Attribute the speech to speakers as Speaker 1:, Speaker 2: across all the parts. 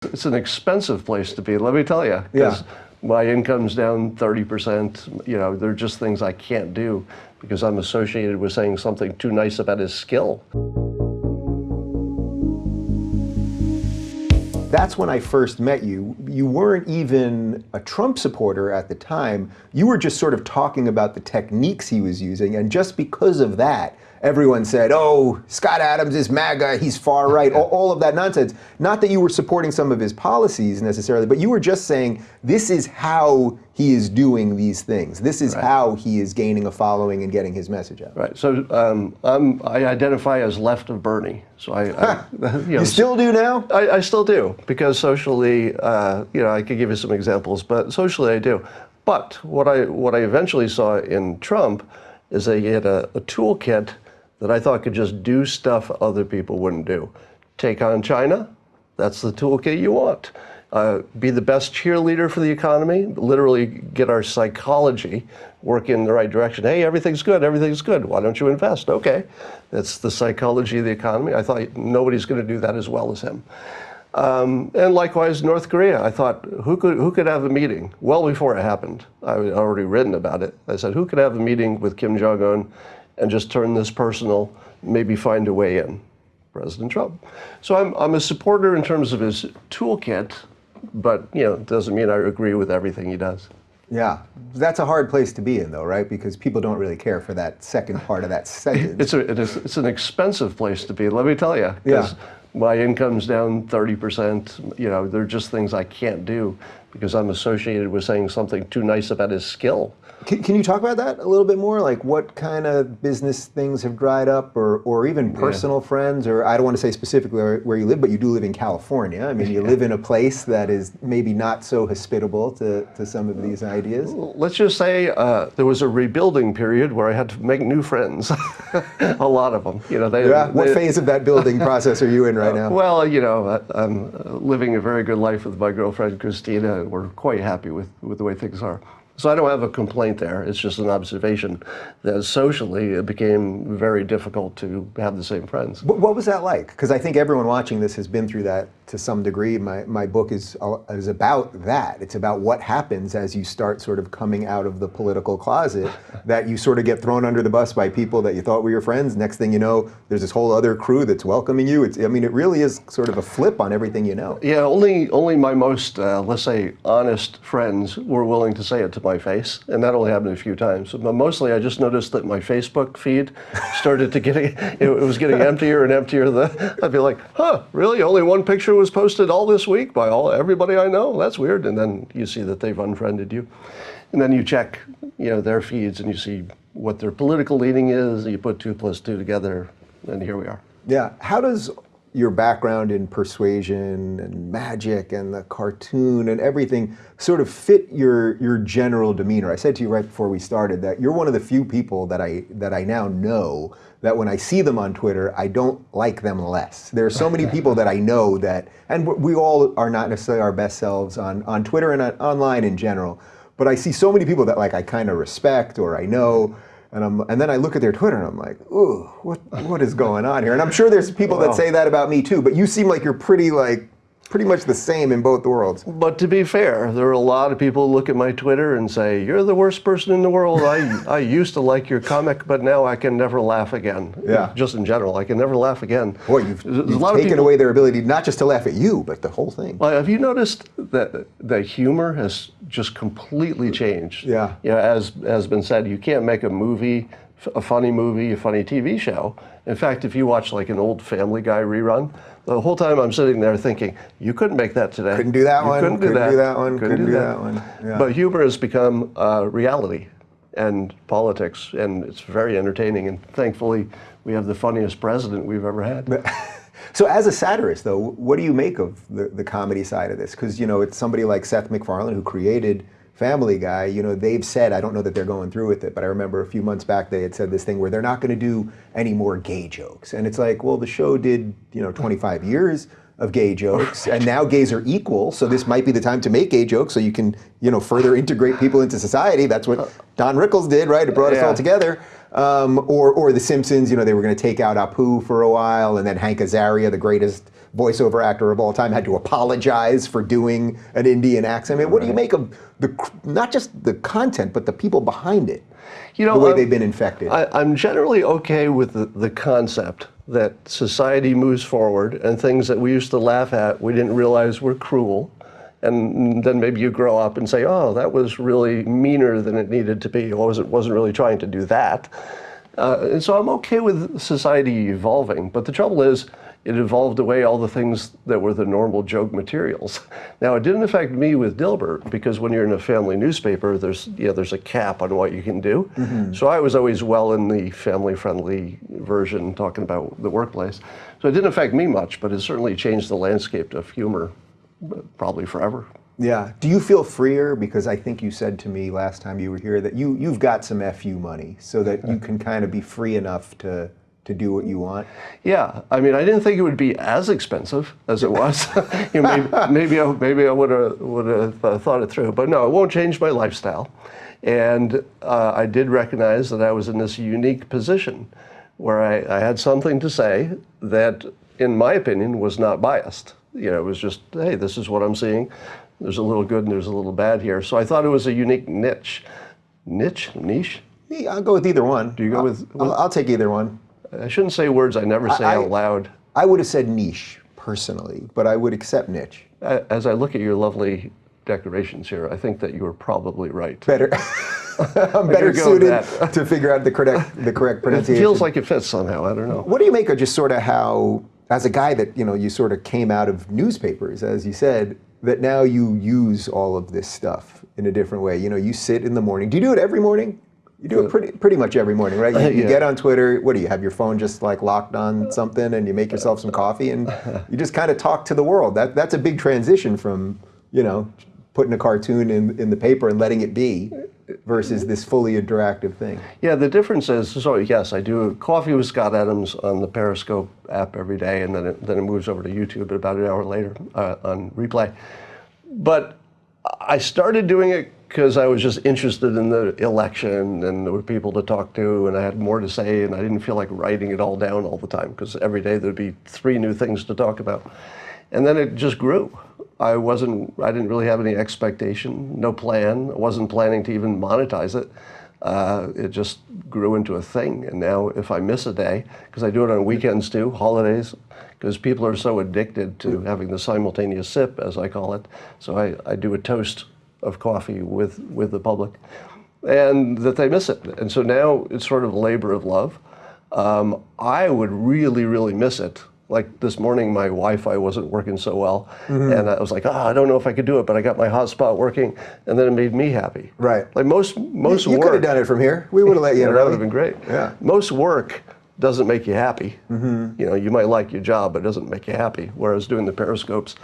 Speaker 1: It's an expensive place to be, let me tell you, because my income's down 30%. You know, there are just things I can't do because I'm associated with saying something too nice about his skill.
Speaker 2: That's when I first met you. You weren't even a Trump supporter at the time. You were just sort of talking about the techniques he was using, and just because of that, everyone said, oh, Scott Adams is MAGA, he's far right, all of that nonsense. Not that you were supporting some of his policies necessarily, but you were just saying, this is how he is doing these things. This is how he is gaining a following and getting his message out.
Speaker 1: Right, so I identify as left of Bernie. So
Speaker 2: you still do now?
Speaker 1: I still do, because socially, you know, I could give you some examples, but socially I do. But what I eventually saw in Trump is that he had a toolkit that I thought could just do stuff other people wouldn't do. Take on China, that's the toolkit you want. Be the best cheerleader for the economy, literally get our psychology working in the right direction. Hey, everything's good, why don't you invest? Okay, that's the psychology of the economy. I thought nobody's gonna do that as well as him. And likewise, North Korea, I thought, who could have a meeting? Well before it happened, I had already written about it. I said, who could have a meeting with Kim Jong-un and just turn this personal, maybe find a way in? President Trump. So I'm a supporter in terms of his toolkit, but you know, it doesn't mean I agree with everything he does.
Speaker 2: Yeah, that's a hard place to be in though, right? Because people don't really care for that second part of that sentence.
Speaker 1: It's an expensive place to be, let me tell you. Because my income's down 30%. You know, there are just things I can't do because I'm associated with saying something too nice about his skill.
Speaker 2: Can you talk about that a little bit more? Like what kind of business things have dried up, or even personal friends, or I don't want to say specifically where you live, but you do live in California. I mean, you live in a place that is maybe not so hospitable to some of these ideas.
Speaker 1: Let's just say there was a rebuilding period where I had to make new friends, a lot of them. You know,
Speaker 2: what phase of that building process are you in right now?
Speaker 1: Well, you know, I'm living a very good life with my girlfriend, Christina, and we're quite happy with the way things are. So I don't have a complaint there. It's just an observation that socially it became very difficult to have the same friends.
Speaker 2: What was that like? Because I think everyone watching this has been through that to some degree. My book is about that. It's about what happens as you start sort of coming out of the political closet, that you sort of get thrown under the bus by people that you thought were your friends. Next thing you know, there's this whole other crew that's welcoming you. I mean, it really is sort of a flip on everything you know.
Speaker 1: Yeah, only my most, let's say, honest friends were willing to say it to my face, and that only happened a few times. But mostly, I just noticed that my Facebook feed started to it was getting emptier and emptier. I'd be like, huh, really? Only one picture was posted all this week by everybody I know? That's weird. And then you see that they've unfriended you. And then you check, you know, their feeds and you see what their political leaning is, and you put 2 + 2 together, and here we are.
Speaker 2: Yeah, how does your background in persuasion and magic and the cartoon and everything sort of fit your general demeanor? I said to you right before we started that you're one of the few people that I now know that when I see them on Twitter, I don't like them less. There are so many people that I know that, and we all are not necessarily our best selves on Twitter and online in general, but I see so many people that like I kind of respect or I know. And then I look at their Twitter and I'm like, ooh, what is going on here? And I'm sure there's people that say that about me too, but you seem like you're pretty much the same in both worlds.
Speaker 1: But to be fair, there are a lot of people who look at my Twitter and say, you're the worst person in the world. I used to like your comic, but now I can never laugh again.
Speaker 2: Yeah.
Speaker 1: Just in general, I can never laugh again.
Speaker 2: Boy, you've taken away their ability not just to laugh at you, but the whole thing.
Speaker 1: Well, have you noticed that humor has just completely changed?
Speaker 2: Yeah.
Speaker 1: You know, as has been said, you can't make a movie, a funny TV show. In fact, if you watch like an old Family Guy rerun, the whole time I'm sitting there thinking, you couldn't make that today.
Speaker 2: Couldn't do that one. Couldn't do that one. Couldn't do that one. Yeah.
Speaker 1: But humor has become reality and politics, and it's very entertaining. And thankfully, we have the funniest president we've ever had.
Speaker 2: So as a satirist, though, what do you make of the comedy side of this? Because, you know, it's somebody like Seth MacFarlane who created Family Guy. You know, they've said, I don't know that they're going through with it, but I remember a few months back they had said this thing where they're not going to do any more gay jokes. And it's like, well, the show did, you know, 25 years of gay jokes, and now gays are equal, so this might be the time to make gay jokes so you can, you know, further integrate people into society. That's what Don Rickles did, right? It brought us all together. Or The Simpsons, you know, they were going to take out Apu for a while, and then Hank Azaria, the greatest voiceover actor of all time, had to apologize for doing an Indian accent. I mean, what do you make of not just the content, but the people behind it? You know, the way they've been infected.
Speaker 1: I'm generally okay with the concept that society moves forward and things that we used to laugh at, we didn't realize were cruel. And then maybe you grow up and say, oh, that was really meaner than it needed to be. I wasn't really trying to do that. And so I'm okay with society evolving. But the trouble is, it evolved away all the things that were the normal joke materials. Now, it didn't affect me with Dilbert, because when you're in a family newspaper, there's a cap on what you can do. Mm-hmm. So I was always well in the family-friendly version, talking about the workplace. So it didn't affect me much, but it certainly changed the landscape of humor, probably forever.
Speaker 2: Yeah. Do you feel freer? Because I think you said to me last time you were here that you've got some FU money, so that you can kind of be free enough to do what you want?
Speaker 1: Yeah, I mean, I didn't think it would be as expensive as it was. You know, maybe I would have thought it through, but no, it won't change my lifestyle. And I did recognize that I was in this unique position where I had something to say that, in my opinion, was not biased. You know, it was just, hey, this is what I'm seeing. There's a little good and there's a little bad here. So I thought it was a unique niche. Niche?
Speaker 2: Yeah, I'll go with either one.
Speaker 1: Do you go with?
Speaker 2: I'll take either one.
Speaker 1: I shouldn't say words I never say out loud.
Speaker 2: I would have said niche, personally, but I would accept niche.
Speaker 1: As I look at your lovely decorations here, I think that you were probably right.
Speaker 2: Better. I'm better suited to figure out the correct pronunciation.
Speaker 1: It feels like it fits somehow, I don't know.
Speaker 2: What do you make of just sort of how, as a guy that, you know, you sort of came out of newspapers, as you said, that now you use all of this stuff in a different way? You know, you sit in the morning. Do you do it every morning? You do it pretty much every morning, right? You get on Twitter. What do you have, your phone just like locked on something, and you make yourself some coffee, and you just kind of talk to the world. That's a big transition from, you know, putting a cartoon in the paper and letting it be, versus this fully interactive thing. Yeah, the difference is, so yes, I do coffee with Scott Adams on the Periscope app every day, and then it moves over to YouTube about an hour later on replay. But I started doing it because I was just interested in the election, and there were people to talk to, and I had more to say, and I didn't feel like writing it all down all the time, because every day there'd be 3 new things to talk about. And then it just grew. I didn't really have any expectation, no plan. I wasn't planning to even monetize it. It just grew into a thing. And now if I miss a day, because I do it on weekends too, holidays, because people are so addicted to having the simultaneous sip, as I call it. So I do a toast of coffee with the public, and that they miss it. And so now it's sort of a labor of love. I would really, really miss it. Like this morning, my Wi-Fi wasn't working so well, and I was like, I don't know if I could do it, but I got my hotspot working, and then it made me happy. Right. Like most you
Speaker 1: work.
Speaker 2: You could have done it from here. We would have let you in.
Speaker 1: That would have been great.
Speaker 2: Yeah.
Speaker 1: Most work doesn't make you happy. You know, you might like your job, but it doesn't make you happy. Whereas doing the periscopes,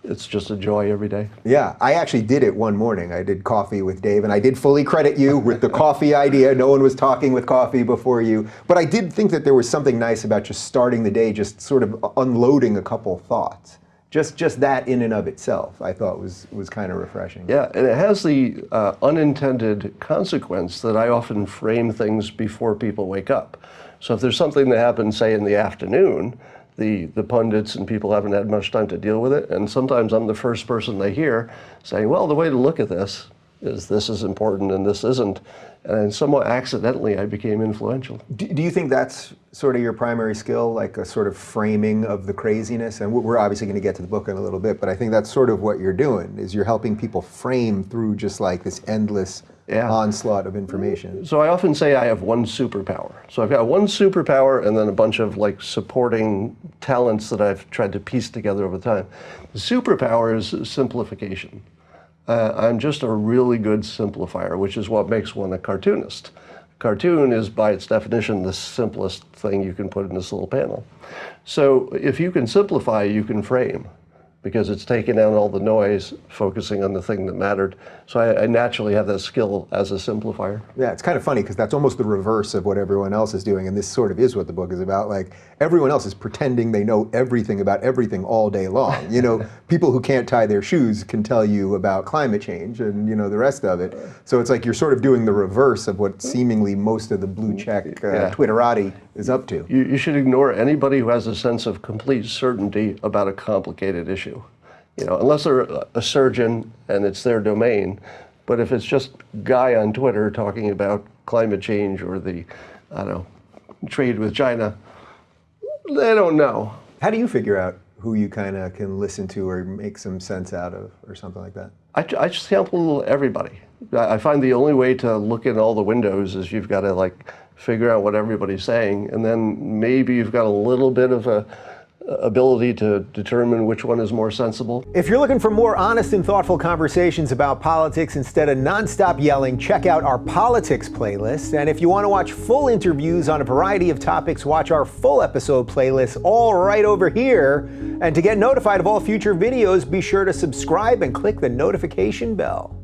Speaker 1: it's just a joy every day. Yeah,
Speaker 2: I actually did it one morning. I did coffee with Dave, and I did fully credit you with the coffee idea. No one was talking with coffee before you. But I did think that there was something nice about just starting the day, just sort of unloading a couple thoughts. Just that in and of itself, I thought was kind of refreshing.
Speaker 1: Yeah, and it has the unintended consequence that I often frame things before people wake up. So if there's something that happens, say, in the afternoon, the pundits and people haven't had much time to deal with it, and sometimes I'm the first person they hear saying, well, the way to look at this is important and this isn't. And somewhat accidentally, I became influential.
Speaker 2: Do you think that's sort of your primary skill, like a sort of framing of the craziness? And we're obviously going to get to the book in a little bit, but I think that's sort of what you're doing, is you're helping people frame through just like this endless onslaught of information.
Speaker 1: So I often say I have one superpower. So I've got one superpower and then a bunch of like supporting talents that I've tried to piece together over time. The superpower is simplification. I'm just a really good simplifier, which is what makes one a cartoonist. A cartoon is, by its definition, the simplest thing you can put in this little panel. So if you can simplify, you can frame, because it's taking out all the noise, focusing on the thing that mattered. So I naturally have that skill as a simplifier.
Speaker 2: Yeah, it's kind of funny, because that's almost the reverse of what everyone else is doing, and this sort of is what the book is about. Like, everyone else is pretending they know everything about everything all day long. You know, people who can't tie their shoes can tell you about climate change and, you know, the rest of it. So it's like you're sort of doing the reverse of what seemingly most of the blue check Twitterati is up to.
Speaker 1: You should ignore anybody who has a sense of complete certainty about a complicated issue. Unless they're a surgeon and it's their domain. But if it's just a guy on Twitter talking about climate change or the, trade with China, they don't know.
Speaker 2: How do you figure out who you kind of can listen to or make some sense out of or something like that?
Speaker 1: I just sample everybody. I find the only way to look in all the windows is you've got to figure out what everybody's saying, and then maybe you've got a little bit of a ability to determine which one is more sensible.
Speaker 3: If you're looking for more honest and thoughtful conversations about politics instead of nonstop yelling, check out our politics playlist. And if you want to watch full interviews on a variety of topics, watch our full episode playlist all right over here. And to get notified of all future videos, be sure to subscribe and click the notification bell.